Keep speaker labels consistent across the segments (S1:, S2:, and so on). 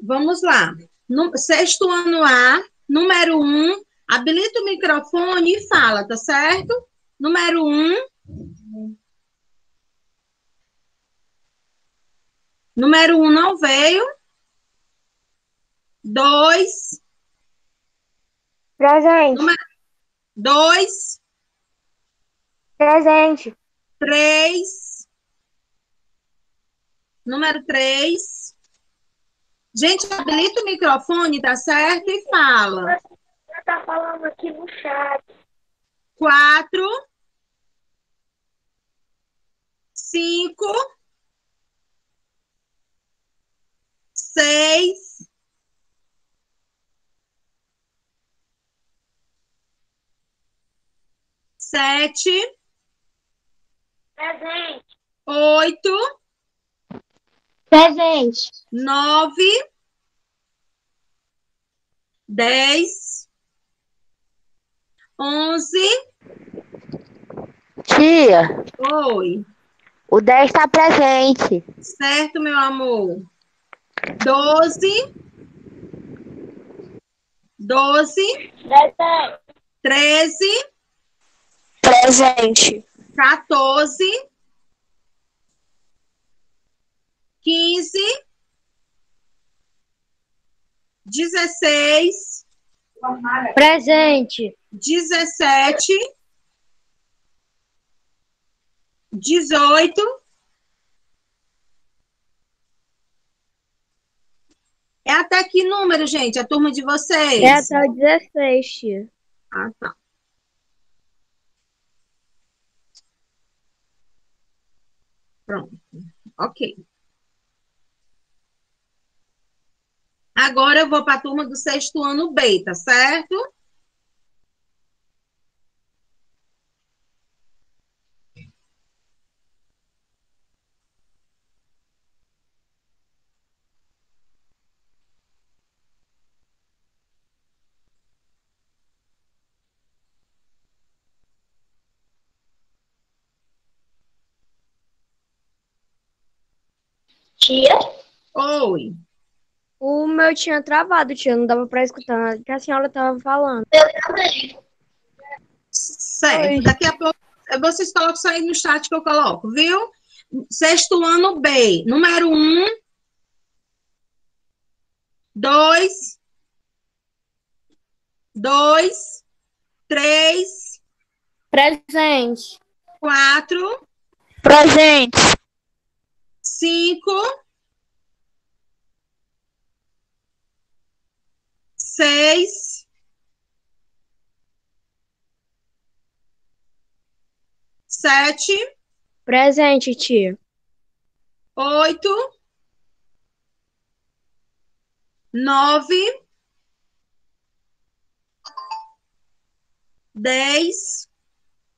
S1: Vamos lá. No, sexto ano A, número 1, habilita o microfone e fala, tá certo? Número 1. Número 1 não veio. 2.
S2: Presente.
S1: Número 2.
S2: Presente.
S1: 3. Número 3. Gente, habilita o microfone, tá certo? E fala.
S2: Você tá falando aqui no chat.
S1: 4. 5. 6. 7.
S2: Presente.
S1: 8.
S2: Presente.
S1: 9. 10. 11.
S2: Tia,
S1: Oi.
S2: o 10 está presente.
S1: Certo, meu amor. 12. 12.
S2: Presente.
S1: 13.
S2: Presente.
S1: 14. 15. 16.
S2: Presente.
S1: 17. 18. É até que número, gente? A turma de
S2: É
S1: vocês?
S2: até o 16, tia.
S1: Ah, tá. Pronto. Ok. Agora eu vou para a turma do sexto ano B, tá certo?
S2: Tia?
S1: Oi.
S2: O meu tinha travado, tia. Não dava pra escutar nada que a senhora tava falando.
S1: Certo.
S2: Oi.
S1: Daqui a pouco vocês colocam isso aí no chat que eu coloco, viu? Sexto ano B. Número 1. 2. 2. 3.
S2: Presente.
S1: 4.
S2: Presente.
S1: 5. 6. 7.
S2: Presente, tia.
S1: 8. 9. 10.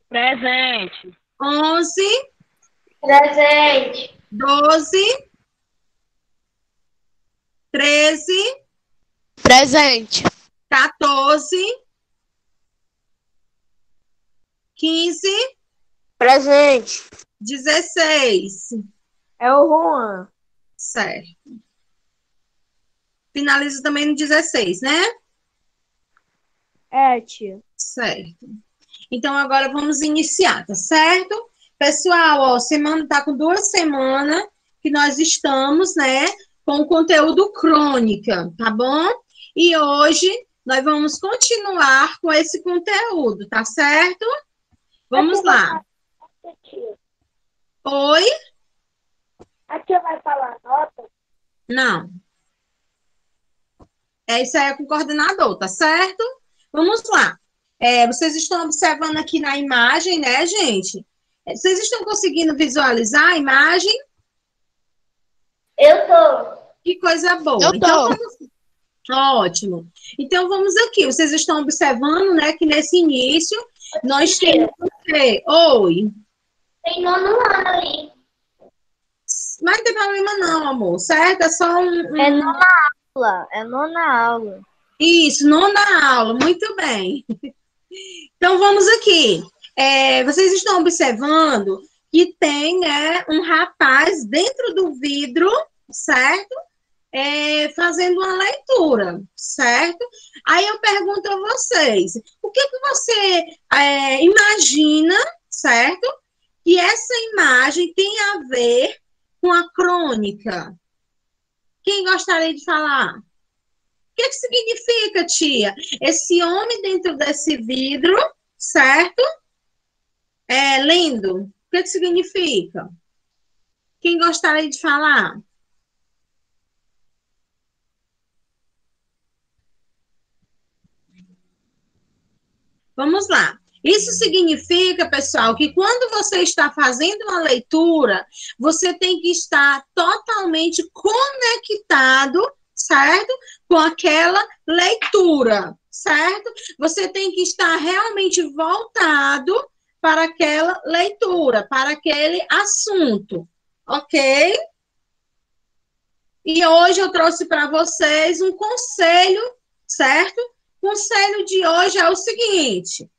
S2: Presente.
S1: 11.
S2: Presente.
S1: 12. 13.
S2: Presente.
S1: 14. 15.
S2: Presente.
S1: 16.
S2: É o Juan.
S1: Certo. Finaliza também no 16, né?
S2: É, tia.
S1: Certo. Então, agora vamos iniciar, tá certo? Pessoal, ó, semana tá com 2 semanas que nós estamos, né, com o conteúdo crônica, tá bom? E hoje nós vamos continuar com esse conteúdo, tá certo? Vamos lá. Oi?
S2: A tia vai falar nota?
S1: Não. É isso aí é com o coordenador, tá certo? Vamos lá. Vocês estão observando aqui na imagem, né, gente? Vocês estão conseguindo visualizar a imagem?
S2: Eu tô.
S1: Que coisa boa.
S2: Eu
S1: Então,
S2: tô.
S1: ótimo. Então, vamos aqui. Vocês estão observando, né, que nesse início nós temos o quê? Oi.
S2: Tem nono ano ali.
S1: Mas não tem problema não, amor, certo? É só
S2: É nona aula. É nona aula.
S1: Isso, nona aula. Muito bem. Então, vamos aqui. Vocês estão observando que tem um rapaz dentro do vidro, certo? Fazendo uma leitura, certo? Aí eu pergunto a vocês, o que você imagina, certo? Que essa imagem tem a ver com a crônica? Quem gostaria de falar? O que significa, tia? Esse homem dentro desse vidro, certo? Lendo. O que significa? Quem gostaria de falar? Vamos lá. Isso significa, pessoal, que quando você está fazendo uma leitura, você tem que estar totalmente conectado, certo? Com aquela leitura, certo? Você tem que estar realmente voltado para aquela leitura, para aquele assunto, ok? E hoje eu trouxe para vocês um conselho, certo? O conselho de hoje é o seguinte,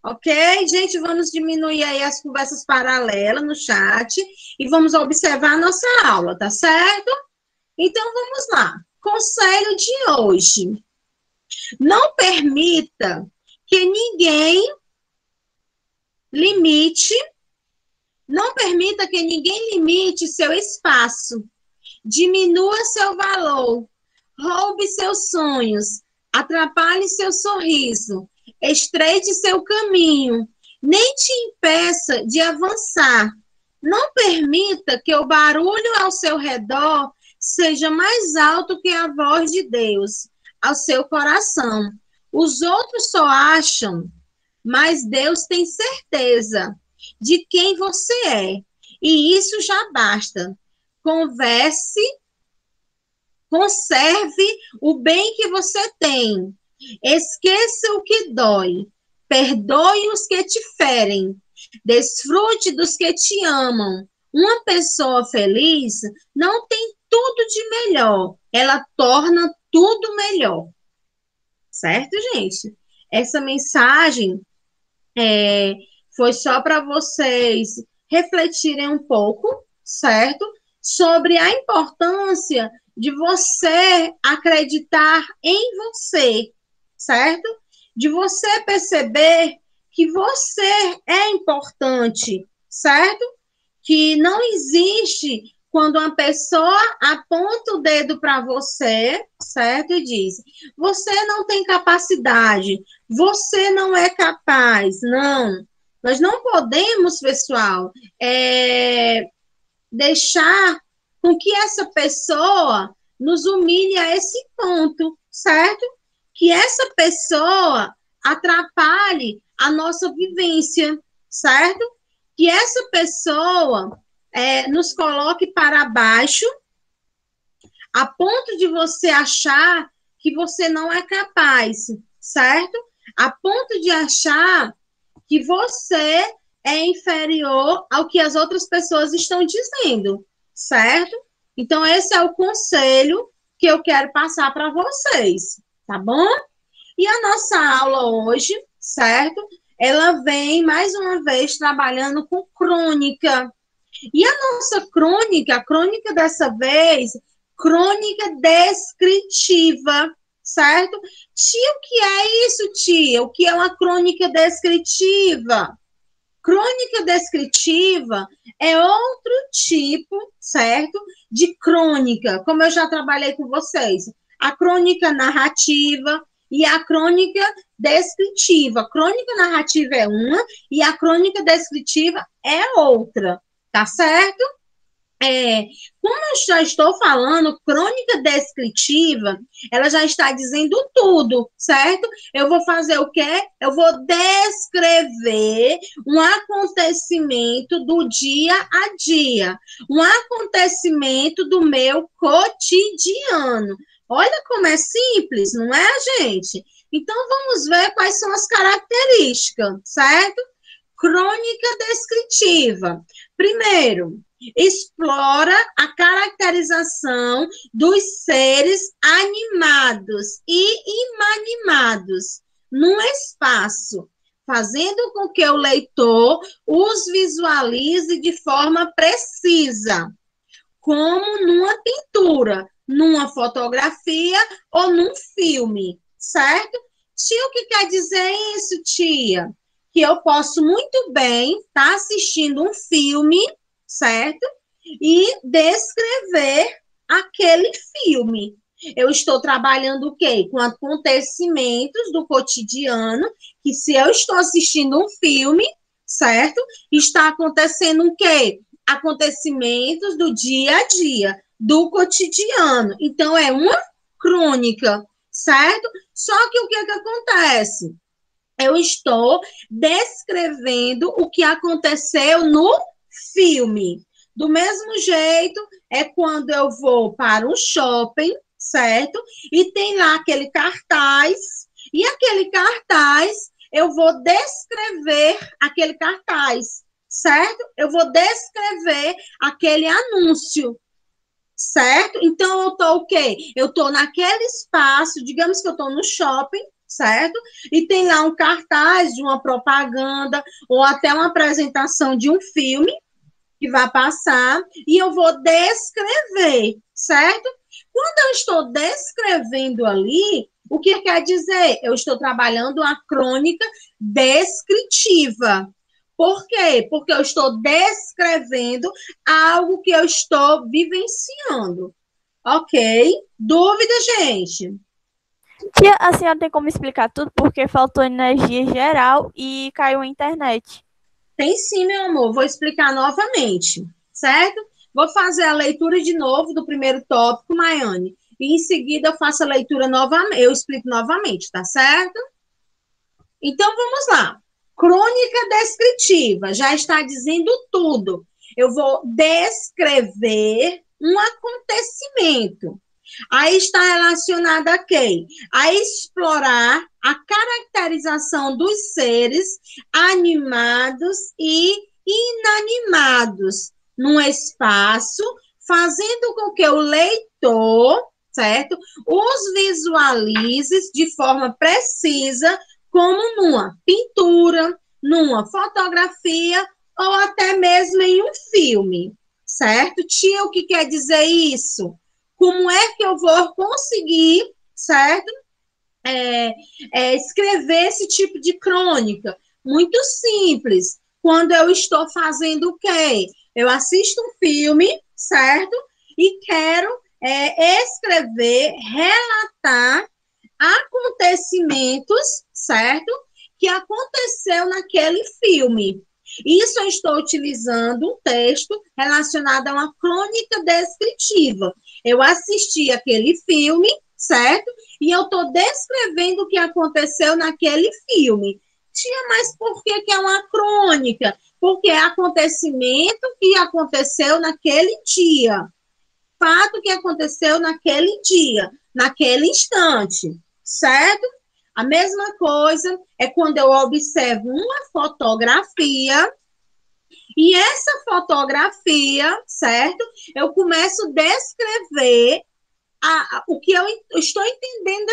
S1: ok? Gente, vamos diminuir aí as conversas paralelas no chat e vamos observar a nossa aula, tá certo? Então, vamos lá. Conselho de hoje. Não permita que ninguém limite seu espaço, diminua seu valor, roube seus sonhos, atrapalhe seu sorriso, estreite seu caminho, nem te impeça de avançar. Não permita que o barulho ao seu redor seja mais alto que a voz de Deus ao seu coração. Os outros só acham, mas Deus tem certeza de quem você é. E isso já basta. Conserve o bem que você tem. Esqueça o que dói. Perdoe os que te ferem. Desfrute dos que te amam. Uma pessoa feliz não tem tudo de melhor. Ela torna tudo melhor. Certo, gente? Essa mensagem foi só para vocês refletirem um pouco, certo? Sobre a importância de você acreditar em você, certo? De você perceber que você é importante, certo? Que não existe quando uma pessoa aponta o dedo para você, certo? E diz: você não tem capacidade, você não é capaz. Não. Nós não podemos, pessoal, deixar com que essa pessoa nos humilhe a esse ponto, certo? Que essa pessoa atrapalhe a nossa vivência, certo? Que essa pessoa nos coloque para baixo, a ponto de você achar que você não é capaz, certo? A ponto de achar que você é inferior ao que as outras pessoas estão dizendo, certo? Então, esse é o conselho que eu quero passar para vocês, tá bom? E a nossa aula hoje, certo? Ela vem, mais uma vez, trabalhando com crônica. E a nossa crônica, a crônica dessa vez, crônica descritiva, certo? Tia, o que é isso, tia? O que é uma crônica descritiva? Crônica descritiva é outro tipo, certo? De crônica, como eu já trabalhei com vocês. A crônica narrativa e a crônica descritiva. Crônica narrativa é uma e a crônica descritiva é outra, tá certo? Como eu já estou falando, crônica descritiva, ela já está dizendo tudo, certo? Eu vou fazer o quê? Eu vou descrever um acontecimento do dia a dia, um acontecimento do meu cotidiano. Olha como é simples, não é, gente? Então, vamos ver quais são as características, certo? Crônica descritiva. Primeiro, explora a caracterização dos seres animados e inanimados num espaço, fazendo com que o leitor os visualize de forma precisa, como numa pintura, numa fotografia ou num filme, certo? Tia, o que quer dizer isso, tia? Que eu posso muito bem estar assistindo um filme, certo? E descrever aquele filme. Eu estou trabalhando o quê? Com acontecimentos do cotidiano, que se eu estou assistindo um filme, certo? Está acontecendo o quê? Acontecimentos do dia a dia, do cotidiano. Então, é uma crônica, certo? Só que o que é que acontece? Eu estou descrevendo o que aconteceu no filme. Do mesmo jeito, é quando eu vou para um shopping, certo? E tem lá aquele cartaz, e aquele cartaz, eu vou descrever aquele cartaz, certo? Eu vou descrever aquele anúncio, certo? Então, eu estou o quê? Eu estou naquele espaço, digamos que eu estou no shopping, certo? E tem lá um cartaz de uma propaganda ou até uma apresentação de um filme que vai passar e eu vou descrever, certo? Quando eu estou descrevendo ali, o que quer dizer? Eu estou trabalhando a crônica descritiva. Por quê? Porque eu estou descrevendo algo que eu estou vivenciando. Ok? Dúvida, gente?
S3: Tia, a senhora tem como explicar tudo porque faltou energia geral e caiu a internet.
S1: Tem sim, meu amor. Vou explicar novamente, certo? Vou fazer a leitura de novo do primeiro tópico, Maiane. E em seguida eu faço a leitura novamente, eu explico novamente, tá certo? Então vamos lá. Crônica descritiva, já está dizendo tudo. Eu vou descrever um acontecimento. Aí está relacionada a quê? A explorar a caracterização dos seres animados e inanimados num espaço, fazendo com que o leitor, certo, os visualize de forma precisa, como numa pintura, numa fotografia ou até mesmo em um filme, certo? Tia, o que quer dizer isso? Como é que eu vou conseguir, certo? Escrever esse tipo de crônica? Muito simples. Quando eu estou fazendo o quê? Eu assisto um filme, certo? E quero escrever, relatar acontecimentos, certo? Que aconteceu naquele filme. Isso eu estou utilizando um texto relacionado a uma crônica descritiva. Eu assisti aquele filme, certo? E eu estou descrevendo o que aconteceu naquele filme. Tia, mas por que é uma crônica? Porque é acontecimento que aconteceu naquele dia. Fato que aconteceu naquele dia, naquele instante, certo? A mesma coisa é quando eu observo uma fotografia e essa fotografia, certo? Eu começo a descrever o que eu estou entendendo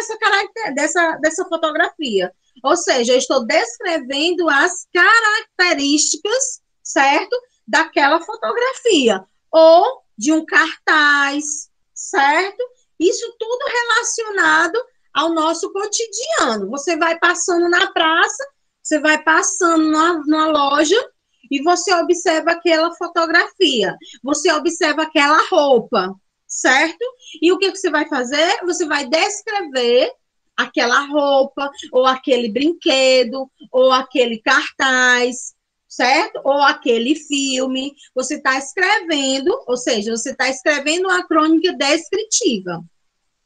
S1: dessa fotografia. Ou seja, eu estou descrevendo as características, certo? Daquela fotografia. Ou de um cartaz, certo? Isso tudo relacionado ao nosso cotidiano. Você vai passando na praça, você vai passando numa loja e você observa aquela fotografia, você observa aquela roupa, certo? E o que você vai fazer? Você vai descrever aquela roupa, ou aquele brinquedo, ou aquele cartaz, certo? Ou aquele filme. Você está escrevendo, ou seja, você está escrevendo uma crônica descritiva.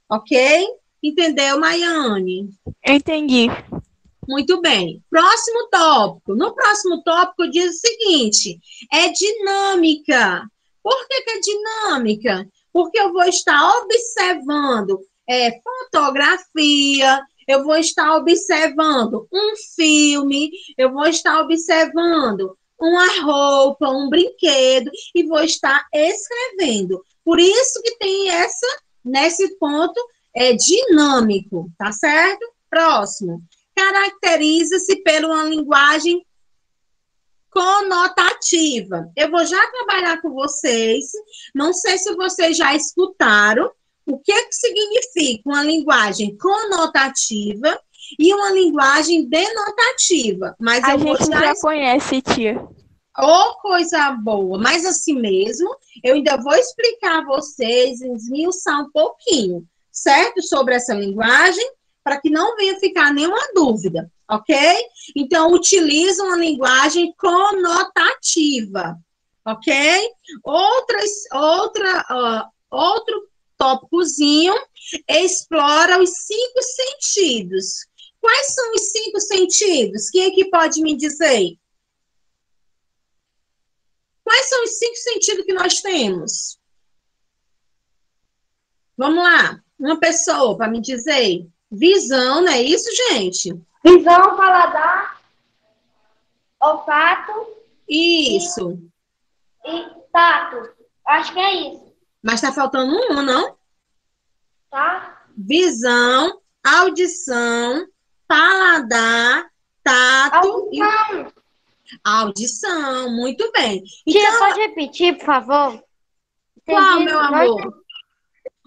S1: Ok? Entendeu, Maiane?
S3: Entendi.
S1: Muito bem. Próximo tópico. No próximo tópico diz o seguinte: é dinâmica. Por que é dinâmica? Porque eu vou estar observando fotografia, eu vou estar observando um filme, eu vou estar observando uma roupa, um brinquedo, e vou estar escrevendo. Por isso que tem nesse ponto, dinâmico, tá certo? Próximo. caracteriza-se por uma linguagem conotativa. Eu vou já trabalhar com vocês, não sei se vocês já escutaram o que significa uma linguagem conotativa e uma linguagem denotativa. Mas
S3: A
S1: eu vou
S3: gente já conhece, tia.
S1: Oh, coisa boa! Mas assim mesmo, eu ainda vou explicar a vocês, esmiuçar um pouquinho, certo? Sobre essa linguagem, para que não venha ficar nenhuma dúvida, ok? Então, utiliza uma linguagem conotativa, ok? Outro tópicozinho, explora os 5 sentidos. Quais são os 5 sentidos? Quem é que pode me dizer? Quais são os 5 sentidos que nós temos? Vamos lá. Uma pessoa para me dizer. Visão, não é isso, gente?
S2: Visão, paladar, olfato.
S1: Isso.
S2: E tato. Acho que é isso.
S1: Mas está faltando um, não?
S2: Tá?
S1: Visão, audição, paladar, tato e audição. Muito bem.
S2: Tia,
S1: Então,
S2: pode repetir, por favor?
S1: qual,
S2: Entendi,
S1: meu amor?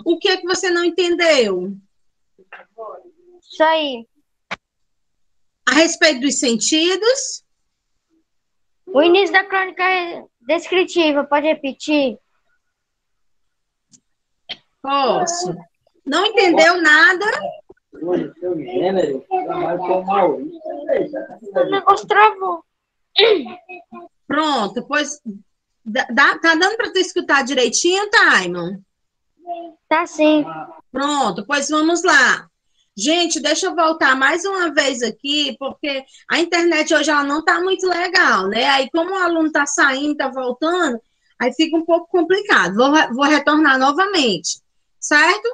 S1: O que é que você não entendeu?
S2: Isso aí.
S1: A respeito dos sentidos?
S2: O início da crônica é descritiva, pode repetir?
S1: Posso. Não entendeu nada?
S2: O negócio travou.
S1: Pronto, pois tá dando para tu escutar direitinho, Taimon?
S2: Tá sim.
S1: Pronto, pois vamos lá. Gente, deixa eu voltar mais uma vez aqui, porque a internet hoje ela não está muito legal, né? Aí, como o aluno está saindo, está voltando, aí fica um pouco complicado. Vou retornar novamente, certo?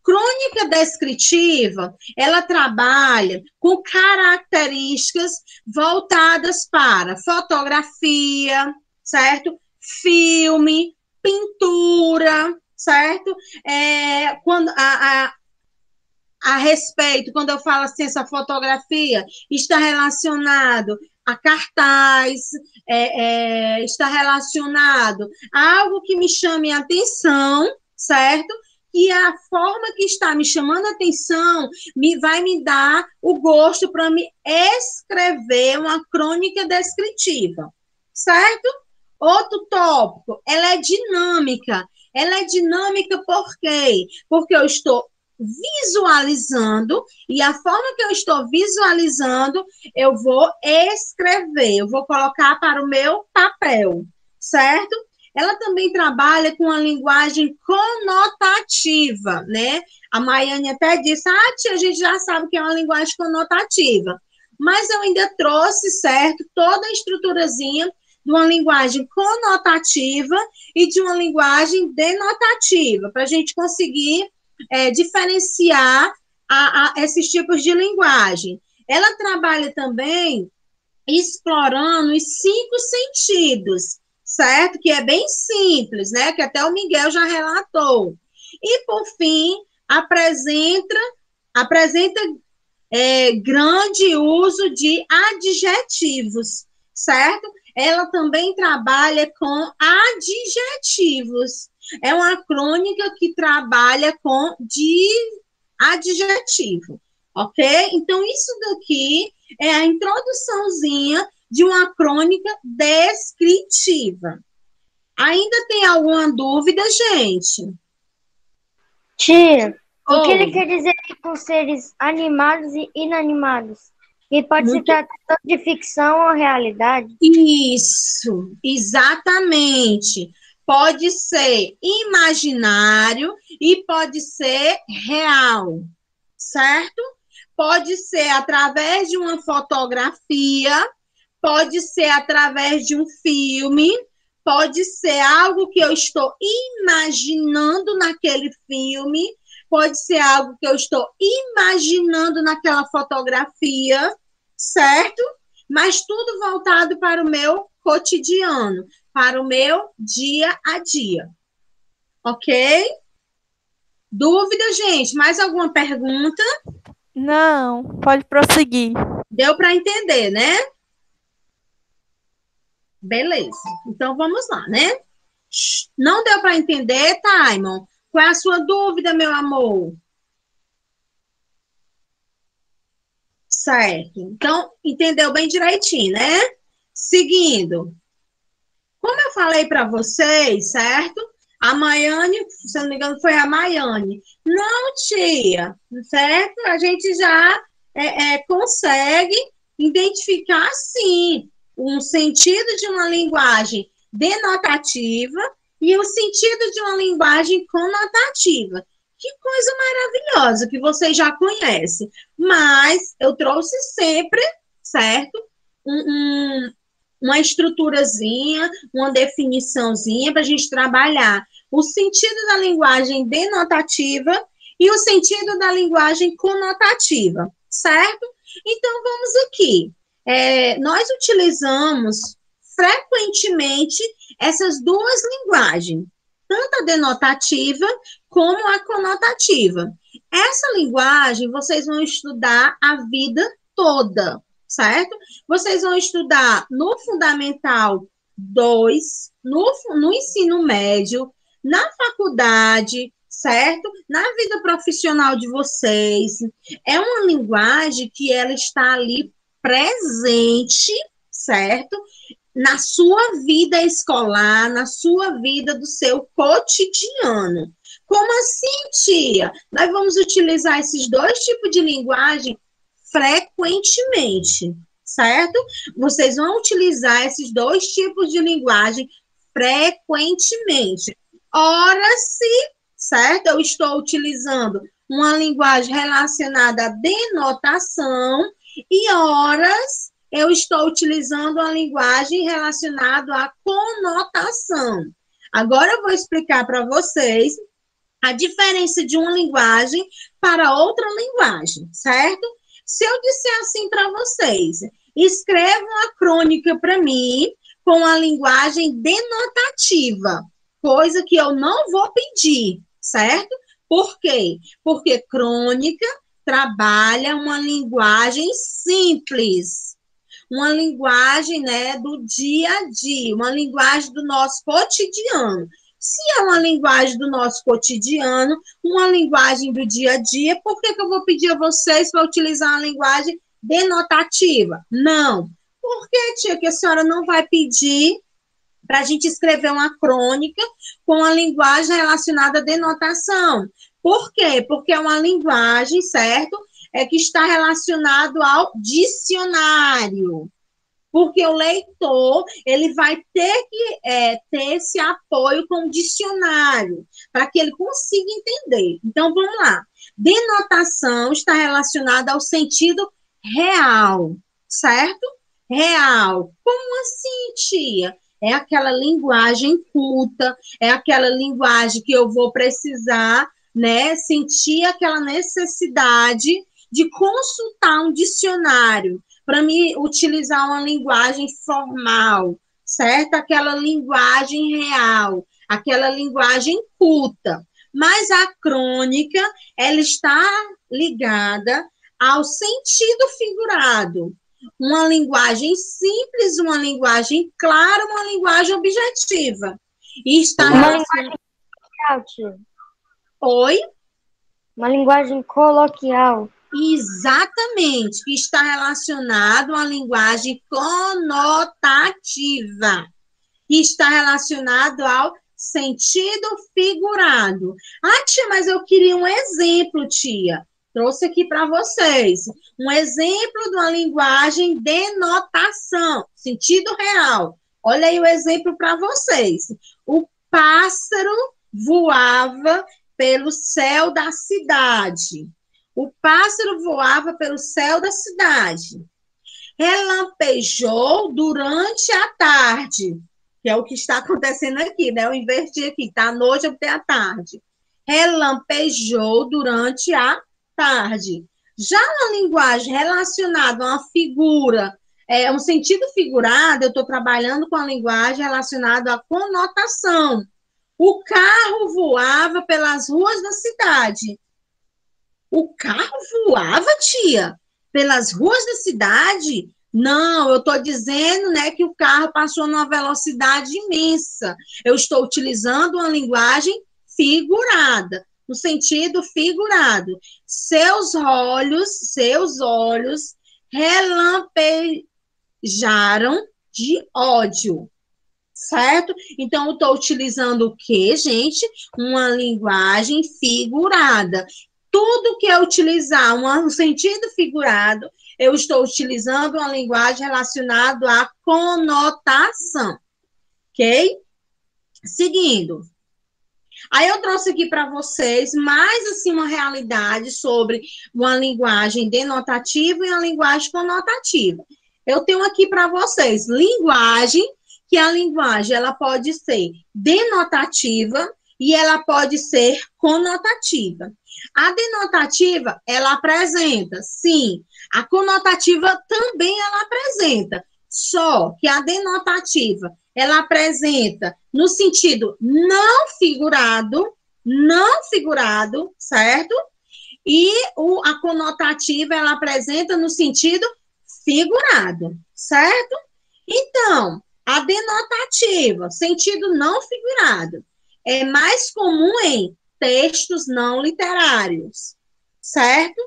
S1: Crônica descritiva, ela trabalha com características voltadas para fotografia, certo? Filme, pintura, certo? Quando a respeito, quando eu falo assim, essa fotografia está relacionado a cartaz, está relacionado a algo que me chame a atenção, certo? E a forma que está me chamando a atenção vai me dar o gosto para me escrever uma crônica descritiva, certo? Outro tópico, ela é dinâmica. Ela é dinâmica por quê? Porque eu estou visualizando, e a forma que eu estou visualizando, eu vou escrever, eu vou colocar para o meu papel, certo? Ela também trabalha com a linguagem conotativa, né? A Maiane até disse, tia, a gente já sabe que é uma linguagem conotativa, mas eu ainda trouxe, certo, toda a estruturazinha de uma linguagem conotativa e de uma linguagem denotativa, para a gente conseguir diferenciar esses tipos de linguagem. Ela trabalha também explorando os 5 sentidos, certo? Que é bem simples, né? Que até o Miguel já relatou. E, por fim, apresenta grande uso de adjetivos, certo? Ela também trabalha com adjetivos. É uma crônica que trabalha com adjetivo, ok? Então, isso daqui é a introduçãozinha de uma crônica descritiva. Ainda tem alguma dúvida, gente?
S2: Tia, o que ele quer dizer com seres animados e inanimados? E pode se tratar de ficção ou realidade?
S1: Isso, exatamente. Pode ser imaginário e pode ser real, certo? Pode ser através de uma fotografia, pode ser através de um filme, pode ser algo que eu estou imaginando naquele filme, pode ser algo que eu estou imaginando naquela fotografia, certo? Mas tudo voltado para o meu cotidiano, para o meu dia a dia. Ok? Dúvida, gente? Mais alguma pergunta?
S3: Não, pode prosseguir.
S1: Deu para entender, né? Beleza. Então vamos lá, né? Não deu para entender, Taimon? Qual é a sua dúvida, meu amor? Certo. Então, entendeu bem direitinho, né? Seguindo. Como eu falei para vocês, certo? A Maiane, se eu não me engano, foi a Maiane. Não, tia, certo? A gente já consegue identificar, sim, um sentido de uma linguagem denotativa e o sentido de uma linguagem conotativa. Que coisa maravilhosa que vocês já conhecem. Mas eu trouxe sempre, certo? Uma estruturazinha, uma definiçãozinha para a gente trabalhar o sentido da linguagem denotativa e o sentido da linguagem conotativa, certo? Então, vamos aqui. Nós utilizamos frequentemente essas duas linguagens, tanto a denotativa como a conotativa. Essa linguagem vocês vão estudar a vida toda, certo? Vocês vão estudar no Fundamental 2, no ensino médio, na faculdade, certo? Na vida profissional de vocês. É uma linguagem que ela está ali presente, certo? Na sua vida escolar, na sua vida do seu cotidiano. Como assim, tia? Nós vamos utilizar esses dois tipos de linguagem frequentemente, certo? Vocês vão utilizar esses dois tipos de linguagem frequentemente. Ora, se, certo? Eu estou utilizando uma linguagem relacionada à denotação e horas eu estou utilizando uma linguagem relacionada à conotação. Agora eu vou explicar para vocês a diferença de uma linguagem para outra linguagem, certo? Se eu disser assim para vocês, escreva uma crônica para mim com a linguagem denotativa, coisa que eu não vou pedir, certo? Por quê? Porque crônica trabalha uma linguagem simples, uma linguagem, né, do dia a dia, uma linguagem do nosso cotidiano. Se é uma linguagem do nosso cotidiano, uma linguagem do dia a dia, por que eu vou pedir a vocês para utilizar uma linguagem denotativa? Não. Por que, tia, que a senhora não vai pedir para a gente escrever uma crônica com a linguagem relacionada à denotação? Por quê? Porque é uma linguagem, certo? Que está relacionado ao dicionário. Porque o leitor, ele vai ter que ter esse apoio com o dicionário, para que ele consiga entender. Então, vamos lá. Denotação está relacionada ao sentido real, certo? Real. Como assim, tia? É aquela linguagem culta, é aquela linguagem que eu vou precisar, né, sentir aquela necessidade de consultar um dicionário para me utilizar uma linguagem formal, certo? Aquela linguagem real, aquela linguagem culta. Mas a crônica, ela está ligada ao sentido figurado. Uma linguagem simples, uma linguagem clara, uma linguagem objetiva. E está
S2: relacionada...
S1: Oi?
S2: Uma linguagem coloquial.
S1: Exatamente, que está relacionado à linguagem conotativa, que está relacionado ao sentido figurado. Ah, tia, mas eu queria um exemplo, tia. Trouxe aqui para vocês um exemplo de uma linguagem denotação, sentido real. Olha aí o exemplo para vocês. O pássaro voava pelo céu da cidade. O pássaro voava pelo céu da cidade. Relampejou durante a tarde, que é o que está acontecendo aqui, né? Eu inverti aqui, tá? À noite até a tarde. Relampejou durante a tarde. Já uma linguagem relacionada a uma figura, um sentido figurado, eu estou trabalhando com a linguagem relacionada à conotação. O carro voava pelas ruas da cidade. O carro voava, tia, pelas ruas da cidade? Não, eu estou dizendo, né, que o carro passou numa velocidade imensa. Eu estou utilizando uma linguagem figurada, no sentido figurado. Seus olhos relampejaram de ódio, certo? Então, eu estou utilizando o quê, gente? Uma linguagem figurada. Tudo que eu utilizar um sentido figurado, eu estou utilizando uma linguagem relacionada à conotação, ok? Seguindo. Aí eu trouxe aqui para vocês mais assim uma realidade sobre uma linguagem denotativa e uma linguagem conotativa. Eu tenho aqui para vocês linguagem, que a linguagem ela pode ser denotativa e ela pode ser conotativa. A denotativa, ela apresenta, sim, a conotativa também ela apresenta, só que a denotativa, ela apresenta no sentido não figurado, certo? E a conotativa, ela apresenta no sentido figurado, certo? Então, a denotativa, sentido não figurado, é mais comum em textos não literários, certo?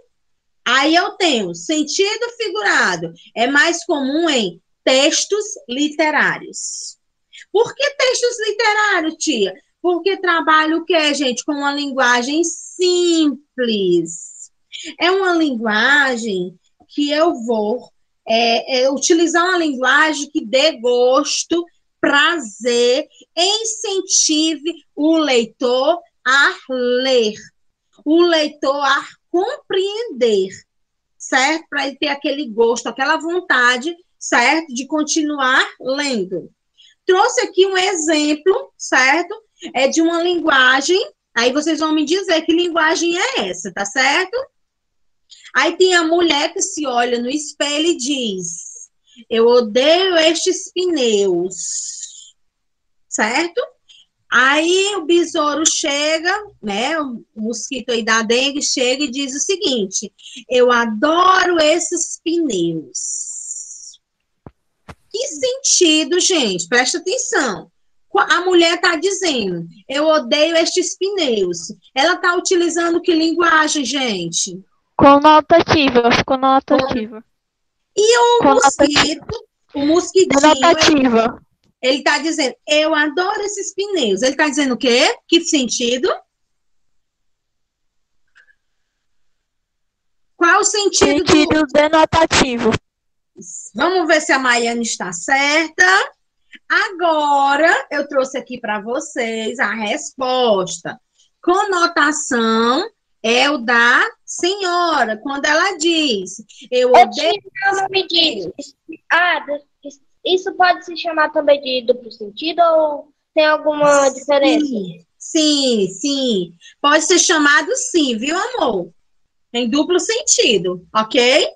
S1: Aí eu tenho sentido figurado, é mais comum em textos literários. Por que textos literários, tia? Porque trabalho o quê, gente? Com uma linguagem simples. É uma linguagem que eu vou utilizar uma linguagem que dê gosto, prazer, incentive o leitor a ler, o leitor a compreender, certo? Para ele ter aquele gosto, aquela vontade, certo? De continuar lendo. Trouxe aqui um exemplo, certo? É de uma linguagem, aí vocês vão me dizer que linguagem é essa, tá certo? Aí tem a mulher que se olha no espelho e diz: eu odeio estes pneus, certo? Aí o besouro chega, né? O mosquito aí da dengue chega e diz o seguinte: eu adoro esses pneus. Que sentido, gente? Presta atenção. A mulher está dizendo: eu odeio estes pneus. Ela está utilizando que linguagem, gente?
S3: Conotativa, conotativa.
S1: E o
S3: Conotativa.
S1: mosquito, o mosquitinho,
S3: Denotativa.
S1: ele está dizendo: eu adoro esses pneus. Ele está dizendo o quê? Que sentido? Qual o sentido
S3: Sentido denotativo.
S1: Vamos ver se a Maiane está certa. Agora, eu trouxe aqui para vocês a resposta. Conotação é o da senhora, quando ela diz: eu odeio.
S2: O nome disso. Isso pode se chamar também de duplo sentido ou tem alguma diferença?
S1: Sim. Pode ser chamado sim, viu, amor? Em duplo sentido, ok?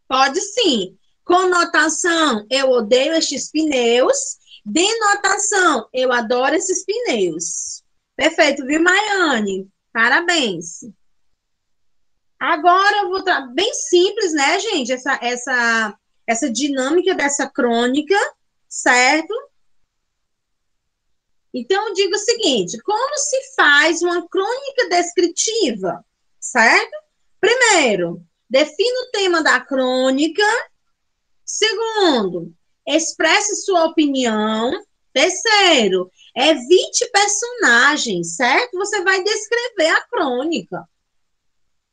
S1: Pode sim. Conotação, eu odeio estes pneus. Denotação, eu adoro esses pneus. Perfeito, viu, Maiane? Parabéns. Agora eu vou bem simples, né, gente? Essa dinâmica dessa crônica, certo? Então, eu digo o seguinte: como se faz uma crônica descritiva, certo? Primeiro, defina o tema da crônica. Segundo, expresse sua opinião. Terceiro, evite personagens, certo? Você vai descrever a crônica.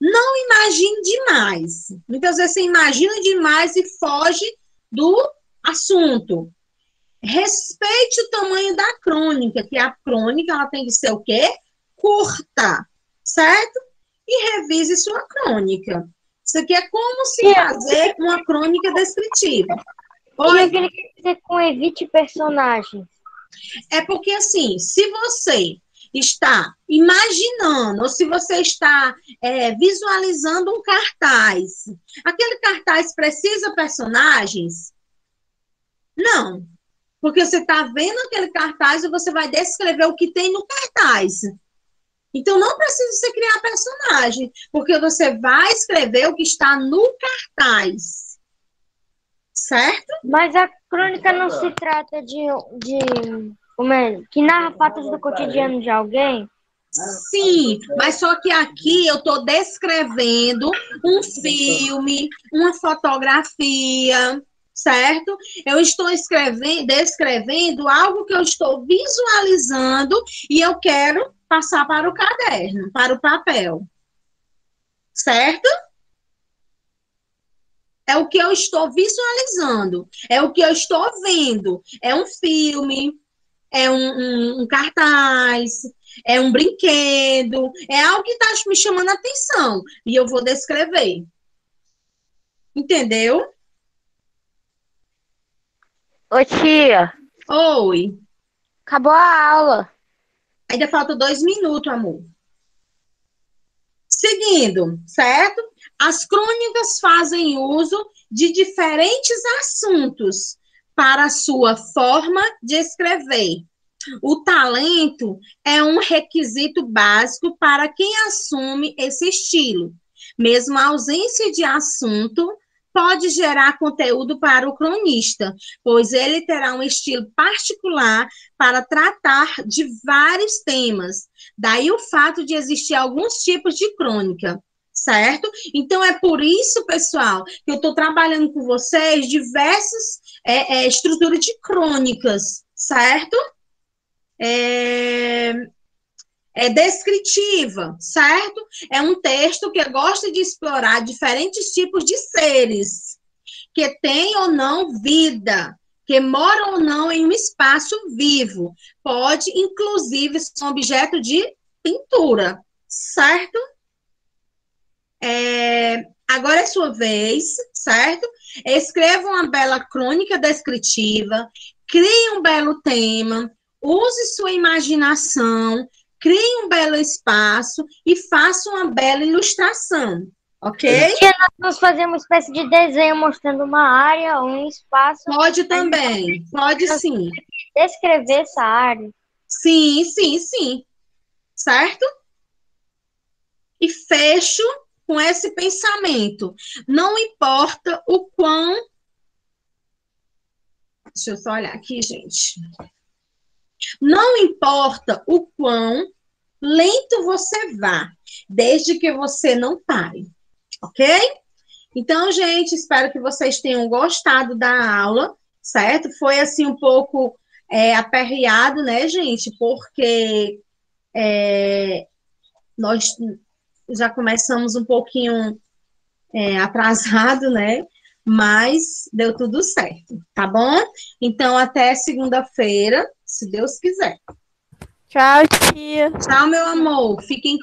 S1: Não imagine demais. Muitas vezes você imagina demais e foge do assunto. Respeite o tamanho da crônica, que a crônica ela tem que ser o quê? Curta, certo? E revise sua crônica. Isso aqui é como se fazer uma crônica descritiva.
S2: Oi? E o que ele quer dizer com evite personagens?
S1: É porque, assim, se você está imaginando, ou se você está visualizando um cartaz, aquele cartaz precisa personagens? Não. Porque você está vendo aquele cartaz e você vai descrever o que tem no cartaz. Então, não precisa você criar personagem, porque você vai escrever o que está no cartaz, certo?
S2: Mas a crônica não se trata como é, que narra fatos do cotidiano de alguém?
S1: Sim, mas só que aqui eu estou descrevendo um filme, uma fotografia, certo? Eu estou descrevendo algo que eu estou visualizando e eu quero passar para o caderno, para o papel, certo? É o que eu estou visualizando, é o que eu estou vendo. É um filme, é um cartaz, é um brinquedo, é algo que está me chamando a atenção. E eu vou descrever. Entendeu?
S2: Ô tia,
S1: Oi.
S2: acabou a aula.
S1: Ainda falta 2 minutos, amor. Seguindo, certo? As crônicas fazem uso de diferentes assuntos para a sua forma de escrever. O talento é um requisito básico para quem assume esse estilo. Mesmo a ausência de assunto pode gerar conteúdo para o cronista, pois ele terá um estilo particular para tratar de vários temas. Daí o fato de existir alguns tipos de crônica, certo? Então é por isso, pessoal, que eu estou trabalhando com vocês diversas estruturas de crônicas, certo? É descritiva, certo? É um texto que gosta de explorar diferentes tipos de seres, que têm ou não vida, que moram ou não em um espaço vivo. Pode, inclusive, ser um objeto de pintura, certo? Agora é sua vez, certo? Escreva uma bela crônica descritiva, crie um belo tema, use sua imaginação, crie um belo espaço e faça uma bela ilustração, ok?
S2: Tia, nós vamos fazer uma espécie de desenho mostrando uma área, um espaço.
S1: Pode também, pode sim.
S2: Descrever essa área.
S1: Sim, sim, sim. Certo? E fecho com esse pensamento. Não importa o quão. Deixa eu só olhar aqui, gente. Não importa o quão lento você vá, desde que você não pare, ok? Então, gente, espero que vocês tenham gostado da aula, certo? Foi assim um pouco aperreado, né, gente? Porque nós já começamos um pouquinho atrasado, né? Mas deu tudo certo, tá bom? Então, até segunda-feira, se Deus quiser.
S3: Tchau, tia.
S1: Tchau, meu amor. Fiquem